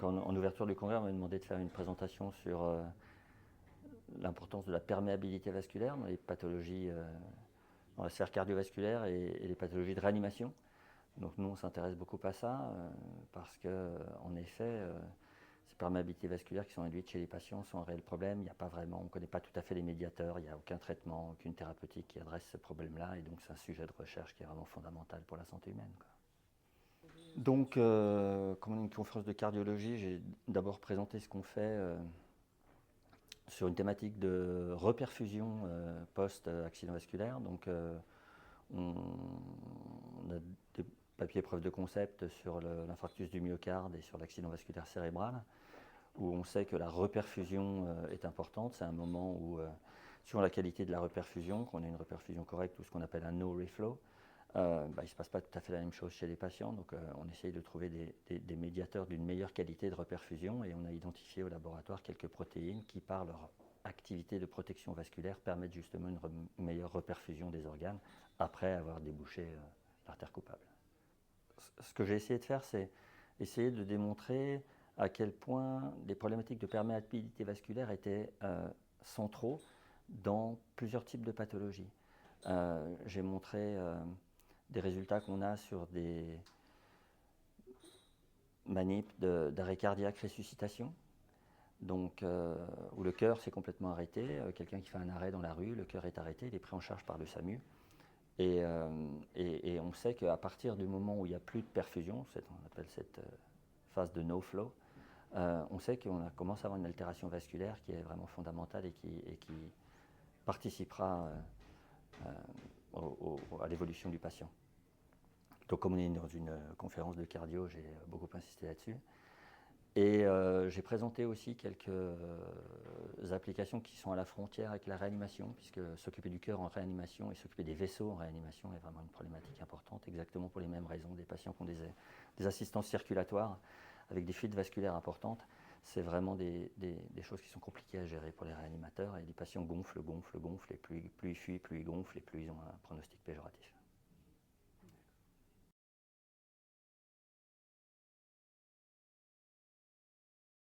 En ouverture du congrès, on m'a demandé de faire une présentation sur l'importance de la perméabilité vasculaire dans les pathologies, dans la sphère cardiovasculaire et les pathologies de réanimation. Donc nous, on s'intéresse beaucoup à ça parce que, en effet, ces perméabilités vasculaires qui sont induites chez les patients sont un réel problème. Il n'y a pas vraiment, on ne connaît pas tout à fait les médiateurs, il n'y a aucun traitement, aucune thérapeutique qui adresse ce problème-là, et donc c'est un sujet de recherche qui est vraiment fondamental pour la santé humaine, quoi. Donc, comme on est une conférence de cardiologie, j'ai d'abord présenté ce qu'on fait sur une thématique de reperfusion post-accident vasculaire. Donc, on a des papiers preuves de concept sur l'infarctus du myocarde et sur l'accident vasculaire cérébral, où on sait que la reperfusion est importante. C'est un moment où, suivant la qualité de la reperfusion, qu'on ait une reperfusion correcte ou ce qu'on appelle un no reflow, il ne se passe pas tout à fait la même chose chez les patients. Donc on essaye de trouver des médiateurs d'une meilleure qualité de reperfusion, et on a identifié au laboratoire quelques protéines qui, par leur activité de protection vasculaire, permettent justement une meilleure reperfusion des organes après avoir débouché l'artère coupable. Ce que j'ai essayé de faire, c'est essayer de démontrer à quel point les problématiques de perméabilité vasculaire étaient centraux dans plusieurs types de pathologies. J'ai montré des résultats qu'on a sur des manips d'arrêt cardiaque ressuscitation, donc où le cœur s'est complètement arrêté. Quelqu'un qui fait un arrêt dans la rue, le cœur est arrêté, il est pris en charge par le SAMU. Et on sait qu'à partir du moment où il n'y a plus de perfusion, on appelle cette phase de no flow, on sait qu'on commence à avoir une altération vasculaire qui est vraiment fondamentale et qui participera à l'évolution du patient. Donc comme on est dans une conférence de cardio, j'ai beaucoup insisté là-dessus. Et j'ai présenté aussi quelques applications qui sont à la frontière avec la réanimation, puisque s'occuper du cœur en réanimation et s'occuper des vaisseaux en réanimation est vraiment une problématique importante, exactement pour les mêmes raisons. Des patients qui ont des assistances circulatoires avec des fuites vasculaires importantes, c'est vraiment des choses qui sont compliquées à gérer pour les réanimateurs, et les patients gonflent, et plus ils fuient, plus ils gonflent, et plus ils ont un pronostic péjoratif.